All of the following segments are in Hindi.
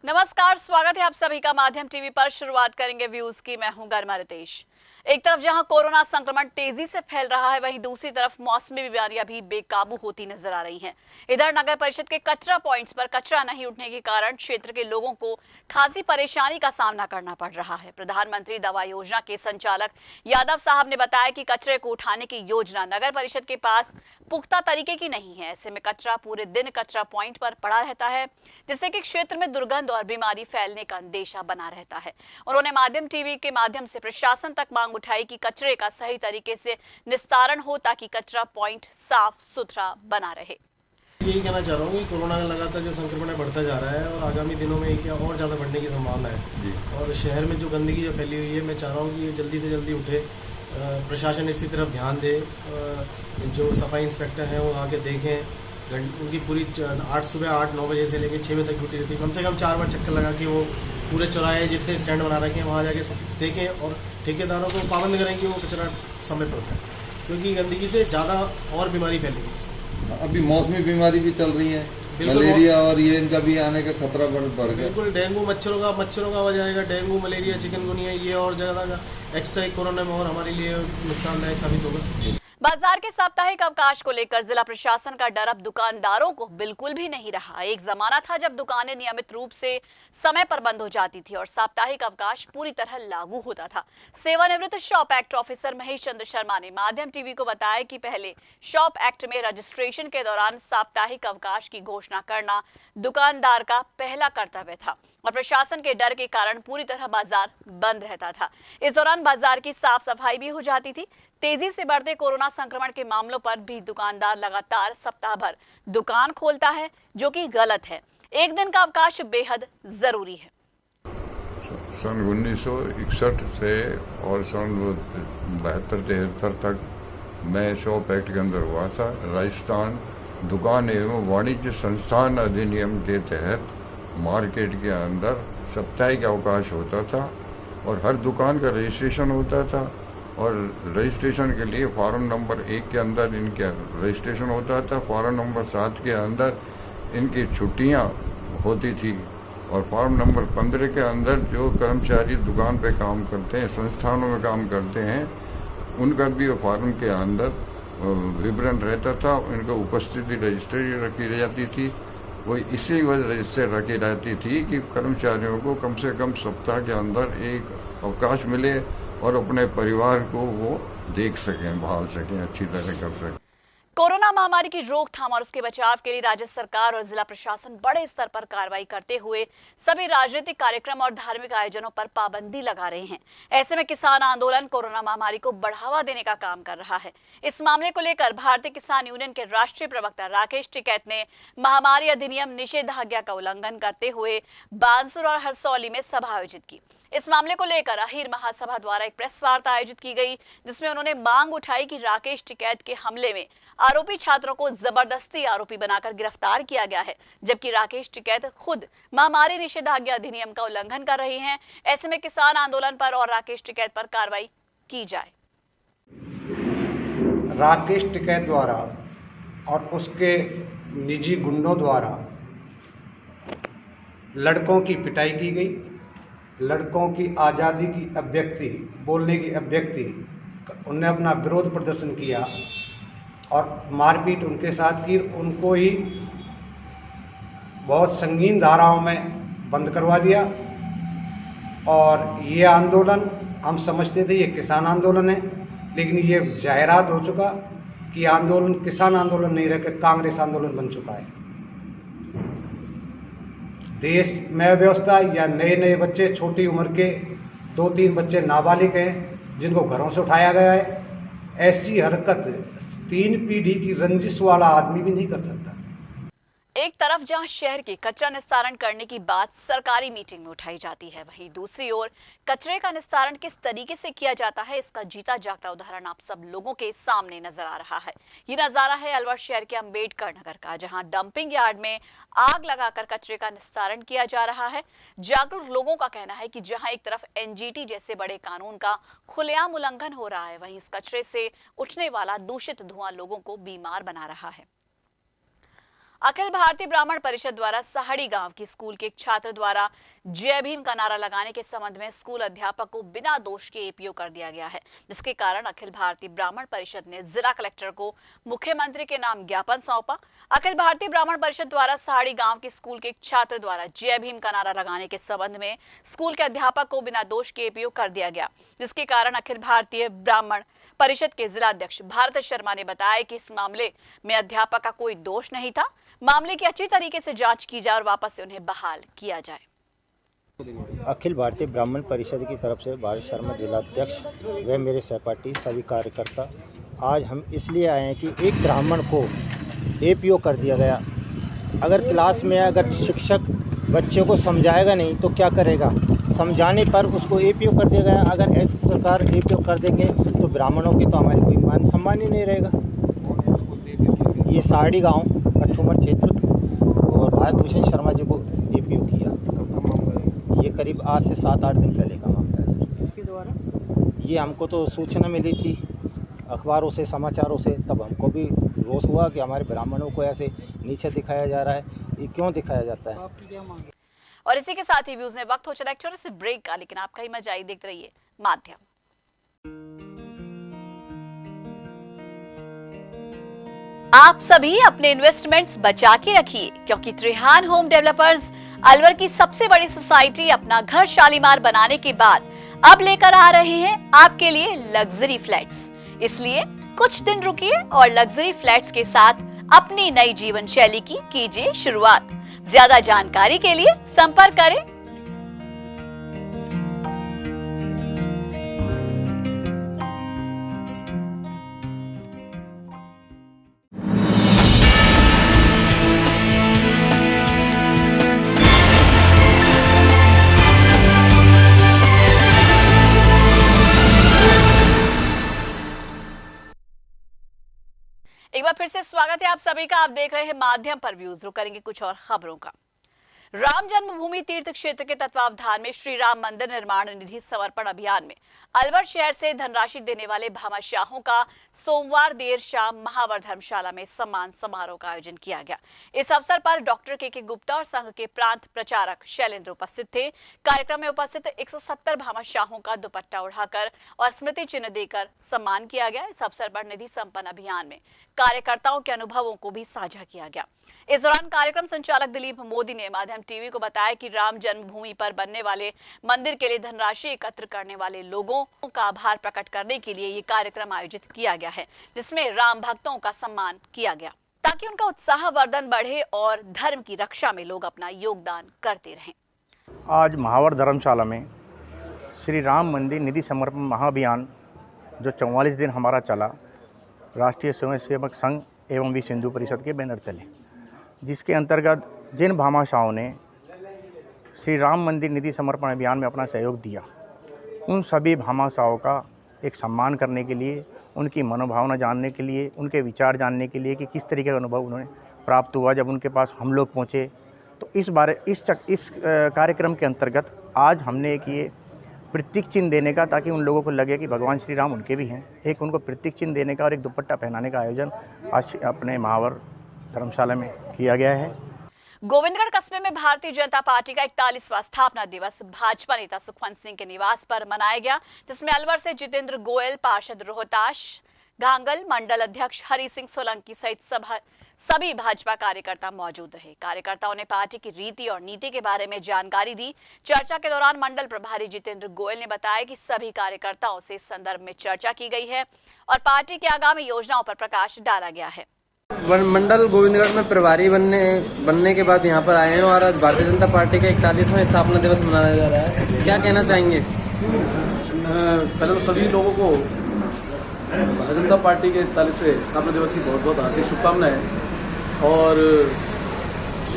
नमस्कार, स्वागत है आप सभी का माध्यम टीवी पर। शुरुआत करेंगे व्यूज की। मैं हूं गर्मा रितेश। एक तरफ जहां कोरोना संक्रमण तेजी से फैल रहा है, वहीं दूसरी तरफ मौसमी बीमारियां भी बेकाबू होती नजर आ रही हैं। इधर नगर परिषद के कचरा पॉइंट्स पर कचरा नहीं उठने के कारण क्षेत्र के लोगों को खासी परेशानी का सामना करना पड़ रहा है। प्रधानमंत्री दवा योजना के संचालक यादव साहब ने बताया कि कचरे को उठाने की योजना नगर परिषद के पास पुख्ता तरीके की नहीं है। ऐसे में कचरा पूरे दिन कचरा पॉइंट पर पड़ा रहता है, जिससे कि क्षेत्र में दुर्गंध और बीमारी फैलने का अंदेशा बना रहता है। उन्होंने माध्यम टीवी के माध्यम से प्रशासन तक मांग उठाई कि कचरे का सही तरीके से निस्तारण हो, ताकि कचरा पॉइंट साफ सुथरा बना रहे। यही कहना चाह रहा हूँ कि कोरोना का लगातार जो संक्रमण है बढ़ता जा रहा है और आगामी दिनों में क्या और ज़्यादा बढ़ने की संभावना है और शहर में जो गंदगी जो फैली हुई है, मैं चाह रहा हूँ कि ये जल्दी से जल्दी उठे। प्रशासन इसकी तरफ ध्यान दे। जो सफाई इंस्पेक्टर हैं वो आके देखें। उनकी पूरी 8 सुबह 8-9 बजे से लेकर 6 बजे तक ड्यूटी रहती है। कम से कम 4 बार चक्कर लगा के वो पूरे चौराहे जितने स्टैंड बना रखे हैं वहाँ जाके देखें और ठेकेदारों को पाबंद करें कि वो कचरा समय पर उठाएं, क्योंकि गंदगी से ज़्यादा और बीमारी फैलेगी इससे। अभी मौसमी बीमारी भी चल रही है, मलेरिया और ये इनका भी आने का खतरा बढ़ गया। बिल्कुल, डेंगू मच्छरों का वजह आएगा। डेंगू, मलेरिया, चिकनगुनिया, ये और ज़्यादा एक्स्ट्रा कोरोना में और हमारे लिए नुकसानदायक साबित होगा। बाजार के साप्ताहिक अवकाश को लेकर जिला प्रशासन का डर अब दुकानदारों को बिल्कुल भी नहीं रहा। एक जमाना था जब दुकानें नियमित रूप से समय पर बंद हो जाती थी और साप्ताहिक अवकाश पूरी तरह लागू होता था। सेवानिवृत्त shop act officer Mahesh Chandra Sharma ने माध्यम टीवी को बताया कि पहले शॉप एक्ट में रजिस्ट्रेशन के दौरान साप्ताहिक अवकाश की घोषणा करना दुकानदार का पहला कर्तव्य था और प्रशासन के डर के कारण पूरी तरह बाजार बंद रहता था। इस दौरान बाजार की साफ सफाई भी हो जाती थी। तेजी से बढ़ते कोरोना संक्रमण के मामलों पर भी दुकानदार लगातार सप्ताह भर दुकान खोलता है, जो कि गलत है। एक दिन का अवकाश बेहद जरूरी है। सन 1961 से और सन 72-73 तक मैं शॉप एक्ट के अंदर हुआ था। राजस्थान दुकान एवं वाणिज्य संस्थान अधिनियम के तहत मार्केट के अंदर साप्ताहिक अवकाश होता था और हर दुकान का रजिस्ट्रेशन होता था और रजिस्ट्रेशन के लिए फॉर्म नंबर 1 के अंदर इनका रजिस्ट्रेशन होता था। फॉर्म नंबर 7 के अंदर इनकी छुट्टियां होती थी और फॉर्म नंबर 15 के अंदर जो कर्मचारी दुकान पे काम करते हैं, संस्थानों में काम करते हैं, उनका भी फॉर्म के अंदर विवरण रहता था। उनका उपस्थिति रजिस्ट्री रखी जाती थी। वो इसी वजह से रखी रहती थी कि कर्मचारियों को कम से कम सप्ताह के अंदर एक अवकाश मिले और अपने परिवार को वो देख सकें, भाल सकें, अच्छी तरह कर सकें। कोरोना महामारी की रोकथाम और उसके बचाव के लिए राज्य सरकार और जिला प्रशासन बड़े स्तर पर कार्रवाई करते हुए सभी राजनीतिक कार्यक्रम और धार्मिक आयोजनों पर पाबंदी लगा रहे हैं। ऐसे में किसान आंदोलन कोरोना महामारी को बढ़ावा देने का काम कर रहा है। इस मामले को लेकर भारतीय किसान यूनियन के राष्ट्रीय प्रवक्ता राकेश टिकैत ने महामारी अधिनियम निषेधाज्ञा का उल्लंघन करते हुए बांसुर और हरसौली में सभा आयोजित की। इस मामले को लेकर अहीर महासभा द्वारा एक प्रेस वार्ता आयोजित की गई, जिसमें उन्होंने मांग उठाई कि राकेश टिकैत के हमले में आरोपी छात्रों को जबरदस्ती आरोपी बनाकर गिरफ्तार किया गया है, जबकि राकेश टिकैत खुद महामारी निषेधाज्ञा अधिनियम का उल्लंघन कर रहे हैं। ऐसे में किसान आंदोलन पर और राकेश टिकैत पर कार्रवाई की जाए। राकेश टिकैत द्वारा और उसके निजी गुंडों द्वारा लड़कों की पिटाई की गई, लड़कों की आज़ादी की अभिव्यक्ति, बोलने की अभिव्यक्ति, उनने अपना विरोध प्रदर्शन किया और मारपीट उनके साथ की। उनको ही बहुत संगीन धाराओं में बंद करवा दिया और ये आंदोलन हम समझते थे ये किसान आंदोलन है, लेकिन ये जाहिरात हो चुका कि आंदोलन किसान आंदोलन नहीं रह के कांग्रेस आंदोलन बन चुका है। देश में व्यवस्था या नए बच्चे, छोटी उम्र के 2-3 बच्चे नाबालिग हैं जिनको घरों से उठाया गया है। ऐसी हरकत 3 पीढ़ी की रंजिश वाला आदमी भी नहीं कर सकता। एक तरफ जहां शहर के कचरा निस्तारण करने की बात सरकारी मीटिंग में उठाई जाती है, वहीं दूसरी ओर कचरे का निस्तारण किस तरीके से किया जाता है, इसका जीता जागता उदाहरण आप सब लोगों के सामने नजर आ रहा है। ये नजारा है अलवर शहर के अंबेडकर नगर का, जहां डंपिंग यार्ड में आग लगाकर कचरे का निस्तारण किया जा रहा है। जागरूक लोगों का कहना है कि जहां एक तरफ एनजीटी जैसे बड़े कानून का खुलेआम उल्लंघन हो रहा है, वहीं इस कचरे से उठने वाला दूषित धुआं लोगों को बीमार बना रहा है। अखिल भारतीय ब्राह्मण परिषद द्वारा सहाड़ी गांव की स्कूल के एक छात्र द्वारा जय भीम का नारा लगाने के संबंध में स्कूल अध्यापक को बिना दोष के एपीओ कर दिया गया है, जिसके कारण अखिल भारतीय ब्राह्मण परिषद ने जिला कलेक्टर को मुख्यमंत्री के नाम ज्ञापन सौंपा। अखिल भारतीय ब्राह्मण परिषद द्वारा सहाड़ी गांव के स्कूल के एक छात्र द्वारा जय भीम का नारा लगाने के संबंध में स्कूल के अध्यापक को बिना दोष के एपीओ कर दिया गया, जिसके कारण अखिल भारतीय ब्राह्मण परिषद के जिला अध्यक्ष भारत शर्मा ने बताया कि इस मामले में अध्यापक का कोई दोष नहीं था। मामले की अच्छी तरीके से जांच की जाए और वापस से उन्हें बहाल किया जाए। अखिल भारतीय ब्राह्मण परिषद की तरफ से भारत शर्मा जिलाध्यक्ष व मेरे सहपाठी सभी कार्यकर्ता आज हम इसलिए आए हैं कि एक ब्राह्मण को एपीओ कर दिया गया। अगर क्लास में अगर शिक्षक बच्चे को समझाएगा नहीं तो क्या करेगा, समझाने पर उसको एपीओ कर दिया गया। अगर इस प्रकार एपीओ कर देंगे तो ब्राह्मणों की तो हमारी कोई मान सम्मान ही नहीं रहेगा। ये सहाड़ी गांव कठुमर क्षेत्र और भारत भूषण शर्मा जी को एपीओ किया। ये करीब आज से 7-8 दिन पहले का मामला है सर। इसके द्वारा ये हमको तो सूचना मिली थी अखबारों से, समाचारों से, तब हमको भी रोष हुआ कि हमारे ब्राह्मणों को ऐसे नीचे दिखाया जा रहा है। ये क्यों दिखाया जाता है? आपकी क्या मांग है? और इसी के साथ ही व्यूज में वक्त हो चला एक छोटे से ब्रेक का, लेकिन आपका ही मजा आई। देखते रहिए माध्यम। आप सभी अपने इन्वेस्टमेंट्स बचा के रखिए, क्योंकि त्रिहान होम डेवलपर्स अलवर की सबसे बड़ी सोसाइटी अपना घर शालीमार बनाने के बाद अब लेकर आ रहे हैं आपके लिए लग्जरी फ्लैट्स। इसलिए कुछ दिन रुकिए और लग्जरी फ्लैट्स के साथ अपनी नई जीवन शैली की कीजिए शुरुआत। ज्यादा जानकारी के लिए संपर्क करें। एक बार फिर से स्वागत है आप सभी का। आप देख रहे हैं माध्यम पर व्यूज। रुक करेंगे कुछ और खबरों का। राम जन्मभूमि तीर्थ क्षेत्र के तत्वावधान में श्री राम मंदिर निर्माण निधि समर्पण अभियान में अलवर शहर से धनराशि देने वाले भामाशाहों का सोमवार देर शाम महावर धर्मशाला में सम्मान समारोह का आयोजन किया गया। इस अवसर पर डॉक्टर के गुप्ता और संघ के प्रांत प्रचारक शैलेंद्र उपस्थित थे। कार्यक्रम में उपस्थित 170 भामाशाहों का दुपट्टा उड़ाकर और स्मृति चिन्ह देकर सम्मान किया गया। इस अवसर पर निधि संपन्न अभियान में कार्यकर्ताओं के अनुभवों को भी साझा किया गया। इस दौरान कार्यक्रम संचालक दिलीप मोदी ने माध्यम टीवी को बताया कि राम जन्मभूमि पर बनने वाले मंदिर के लिए धनराशि एकत्र करने वाले लोगों का आभार प्रकट करने के लिए ये कार्यक्रम आयोजित किया गया है, जिसमें राम भक्तों का सम्मान किया गया ताकि उनका उत्साह वर्धन बढ़े और धर्म की रक्षा में लोग अपना योगदान करते रहें। आज महावर धर्मशाला में श्री राम मंदिर निधि समर्पण महाअभियान जो 44 दिन हमारा चला, राष्ट्रीय स्वयंसेवक संघ एवं विश्व हिंदू परिषद के बैनर चले, जिसके अंतर्गत जिन भामाशाहों ने श्री राम मंदिर निधि समर्पण अभियान में अपना सहयोग दिया, उन सभी भामाशाहों का एक सम्मान करने के लिए, उनकी मनोभावना जानने के लिए, उनके विचार जानने के लिए कि किस तरीके का अनुभव उन्हें प्राप्त हुआ जब उनके पास हम लोग पहुँचे। तो इस कार्यक्रम के अंतर्गत आज हमने एक ये प्रतीक चिन्ह देने का, ताकि उन लोगों को लगे कि भगवान श्री राम उनके भी हैं, एक उनको प्रतीक चिन्ह देने का और एक दुपट्टा पहनाने का आयोजन आज अपने महावर धर्मशाला में किया गया है। गोविंदगढ़ कस्बे में भारतीय जनता पार्टी का 41वां स्थापना दिवस भाजपा नेता सुखवंत सिंह के निवास पर मनाया गया, जिसमें अलवर से जितेंद्र गोयल, पार्षद रोहताश घांगल, मंडल अध्यक्ष हरि सिंह सोलंकी सहित सभी भाजपा कार्यकर्ता मौजूद रहे। कार्यकर्ताओं ने पार्टी की रीति और नीति के बारे में जानकारी दी। चर्चा के दौरान मंडल प्रभारी जितेंद्र गोयल ने बताया कि सभी कार्यकर्ताओं से इस संदर्भ में चर्चा की गई है और पार्टी की आगामी योजनाओं पर प्रकाश डाला गया है। मंडल गोविंदगढ़ में प्रभारी बनने के बाद यहाँ पर आए हैं और आज भारतीय जनता पार्टी का 41वां स्थापना दिवस मनाया जा रहा है। क्या कहना चाहेंगे? पहले तो सभी लोगों को भारतीय जनता पार्टी के 41वें स्थापना दिवस की बहुत बहुत हार्दिक शुभकामनाएं। और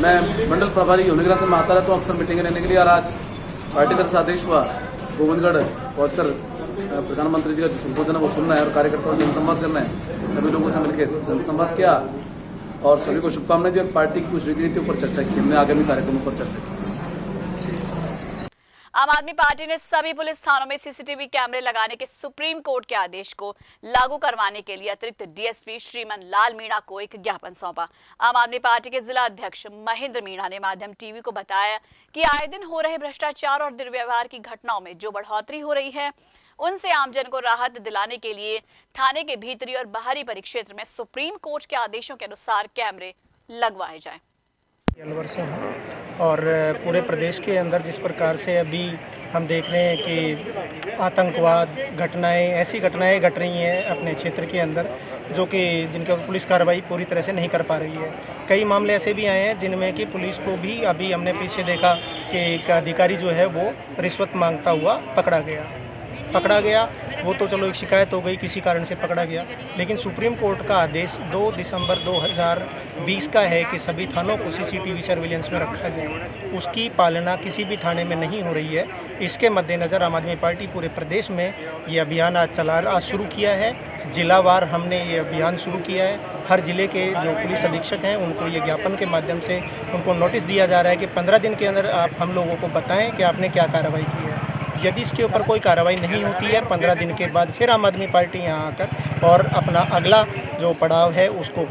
मैं मंडल प्रभारी होने के नाते मैं आता रहता हूँ अक्सर मीटिंग लेने के लिए, और आज पार्टी का आदेश हुआ गोविंदगढ़ पहुँचकर प्रधानमंत्री जी का जो संबोधन है वो सुनना है और कार्यकर्ताओं से जनसंवाद करना है। सभी लोगों से मिलकर जनसंवाद किया और सभी को शुभकामनाएं दी और पार्टी की कुछ रीति नीतियों पर चर्चा की। हमने आगामी कार्यक्रमों पर चर्चा की। आम आदमी पार्टी ने सभी पुलिस थानों में सीसीटीवी कैमरे लगाने के सुप्रीम कोर्ट के आदेश को लागू करवाने के लिए अतिरिक्त डीएसपी श्रीमान लाल मीणा को एक ज्ञापन सौंपा। आम आदमी पार्टी के जिला अध्यक्ष महेंद्र मीणा ने माध्यम टीवी को बताया कि आए दिन हो रहे भ्रष्टाचार और दुर्व्यवहार की घटनाओं में जो बढ़ोतरी हो रही है, उनसे आमजन को राहत दिलाने के लिए थाने के भीतरी और बाहरी परिक्षेत्र में सुप्रीम कोर्ट के आदेशों के अनुसार कैमरे लगवाए जाएं। अलवर से हूँ और पूरे प्रदेश के अंदर जिस प्रकार से अभी हम देख रहे हैं कि आतंकवाद घटनाएं, ऐसी घटनाएं घट रही हैं अपने क्षेत्र के अंदर जो कि जिनका पुलिस कार्रवाई पूरी तरह से नहीं कर पा रही है। कई मामले ऐसे भी आए हैं जिनमें कि पुलिस को भी अभी हमने पीछे देखा कि एक अधिकारी जो है वो रिश्वत मांगता हुआ पकड़ा गया। वो तो चलो एक शिकायत हो गई, किसी कारण से पकड़ा गया, लेकिन सुप्रीम कोर्ट का आदेश 2 दिसंबर 2020 का है कि सभी थानों को सीसीटीवी सर्विलेंस में रखा जाए। उसकी पालना किसी भी थाने में नहीं हो रही है। इसके मद्देनज़र आम आदमी पार्टी पूरे प्रदेश में ये अभियान आज शुरू किया है। जिलावार हमने ये अभियान शुरू किया है। हर जिले के जो पुलिस अधीक्षक हैं उनको ये ज्ञापन के माध्यम से उनको नोटिस दिया जा रहा है कि 15 दिन के अंदर आप हम लोगों को बताएँ कि आपने क्या कार्रवाई की है। यदि इसके ऊपर कोई कार्रवाई नहीं होती है, 15 दिन के बाद फिर आम आदमी पार्टी यहाँ आकर और अपना अगला जो पड़ाव है उसको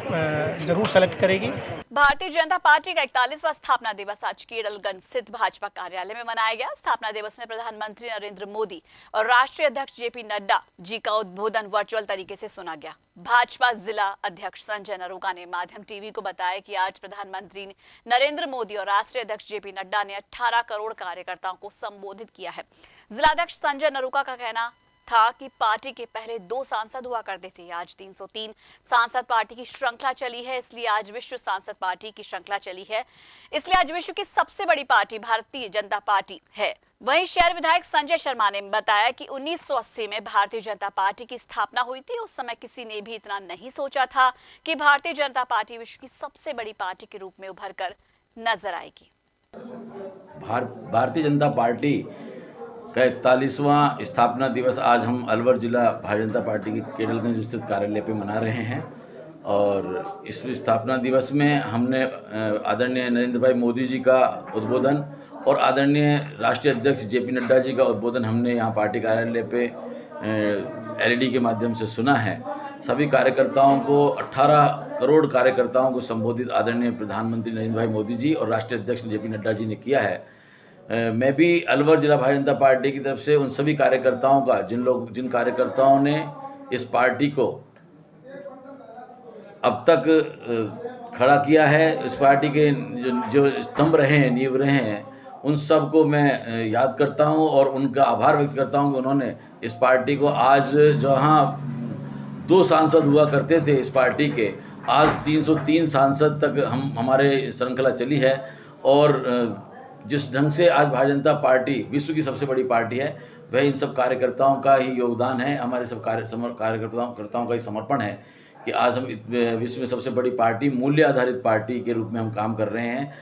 जरूर सेलेक्ट करेगी। भारतीय जनता पार्टी का 41वां स्थापना दिवस आज केरलगंज स्थित भाजपा कार्यालय में मनाया गया। स्थापना दिवस में प्रधानमंत्री नरेंद्र मोदी और राष्ट्रीय अध्यक्ष जेपी नड्डा जी का उद्बोधन वर्चुअल तरीके से सुना गया। भाजपा जिला अध्यक्ष संजय नरूका ने माध्यम टीवी को बताया कि आज प्रधानमंत्री नरेंद्र मोदी और राष्ट्रीय अध्यक्ष जेपी नड्डा ने 18 करोड़ कार्यकर्ताओं को संबोधित किया है। जिलाध्यक्ष संजय नरूका का कहना था कि पार्टी के पहले 2 सांसद हुआ करते थे, आज 303 सांसद पार्टी की श्रृंखला चली है, इसलिए आज विश्व सांसद पार्टी की श्रृंखला चली है, इसलिए आज विश्व की सबसे बड़ी पार्टी भारतीय जनता पार्टी है। वहीं शहर विधायक संजय शर्मा ने बताया कि 1980 में भारतीय जनता पार्टी की स्थापना हुई थी। उस समय किसी ने भी इतना नहीं सोचा था कि भारतीय जनता पार्टी विश्व की सबसे बड़ी पार्टी के रूप में उभर कर नजर आएगी। भारतीय जनता पार्टी का 41वां स्थापना दिवस आज हम अलवर जिला भारतीय जनता पार्टी की केरलगंज स्थित कार्यालय पे मना रहे हैं और इस स्थापना दिवस में हमने आदरणीय नरेंद्र भाई मोदी जी का उद्बोधन और आदरणीय राष्ट्रीय अध्यक्ष जेपी नड्डा जी का उद्बोधन हमने यहाँ पार्टी कार्यालय पे एलईडी के माध्यम से सुना है। सभी कार्यकर्ताओं को 18 करोड़ कार्यकर्ताओं को संबोधित आदरणीय प्रधानमंत्री नरेंद्र भाई मोदी जी और राष्ट्रीय अध्यक्ष जेपी नड्डा जी ने किया है। मैं भी अलवर जिला भारतीय जनता पार्टी की तरफ से उन सभी कार्यकर्ताओं का जिन कार्यकर्ताओं ने इस पार्टी को अब तक खड़ा किया है, इस पार्टी के जो स्तंभ रहे हैं, नींव रहे हैं, उन सब को मैं याद करता हूं और उनका आभार व्यक्त करता हूं कि उन्होंने इस पार्टी को आज जहां 2 सांसद हुआ करते थे इस पार्टी के, आज 303 सांसद तक हमारे श्रृंखला चली है और जिस ढंग से आज भारतीय जनता पार्टी विश्व की सबसे बड़ी पार्टी है, वह इन सब कार्यकर्ताओं का ही योगदान है, हमारे सब कार्यकर्ताओं का ही समर्पण है कि आज हम विश्व में सबसे बड़ी पार्टी, मूल्य आधारित पार्टी के रूप में हम काम कर रहे हैं।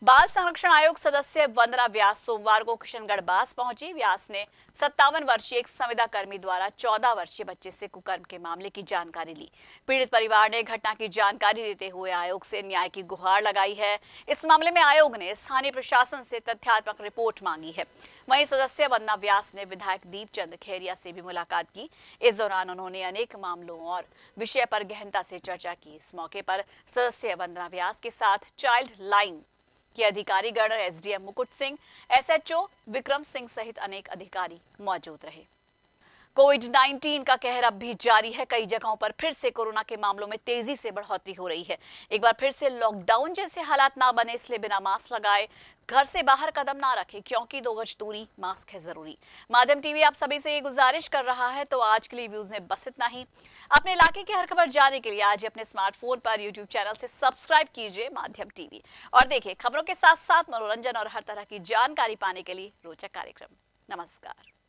बाल संरक्षण आयोग सदस्य वंदना व्यास सोमवार को किशनगढ़ बास पहुंची। व्यास ने 57 वर्षीय एक संविदा कर्मी द्वारा 14 वर्षीय बच्चे से कुकर्म के मामले की जानकारी ली। पीड़ित परिवार ने घटना की जानकारी देते हुए आयोग से न्याय की गुहार लगाई है। इस मामले में आयोग ने स्थानीय प्रशासन से तथ्यात्मक रिपोर्ट मांगी है। वहीं सदस्य वंदना व्यास ने विधायक दीपचंद खेरिया से भी मुलाकात की। इस दौरान उन्होंने अनेक मामलों और विषय पर गहनता से चर्चा की। इस मौके पर सदस्य वंदना व्यास के साथ चाइल्ड लाइन के अधिकारीगण, एसडीएम मुकुट सिंह, एसएचओ विक्रम सिंह सहित अनेक अधिकारी मौजूद रहे। कोविड-19 का कहर अब भी जारी है। कई जगहों पर फिर से कोरोना के मामलों में तेजी से बढ़ोतरी हो रही है। एक बार फिर से लॉकडाउन जैसे हालात ना बने, इसलिए बिना मास्क लगाए घर से बाहर कदम ना रखें, क्योंकि 2 गज दूरी, मास्क है जरूरी। माध्यम टीवी आप सभी से ये गुजारिश कर रहा है। तो आज के लिए व्यूज में बस इतना ही। अपने इलाके की हर खबर जानने के लिए आज अपने स्मार्टफोन पर यूट्यूब चैनल से सब्सक्राइब कीजिए माध्यम टीवी और देखिए खबरों के साथ साथ मनोरंजन और हर तरह की जानकारी पाने के लिए रोचक कार्यक्रम। नमस्कार।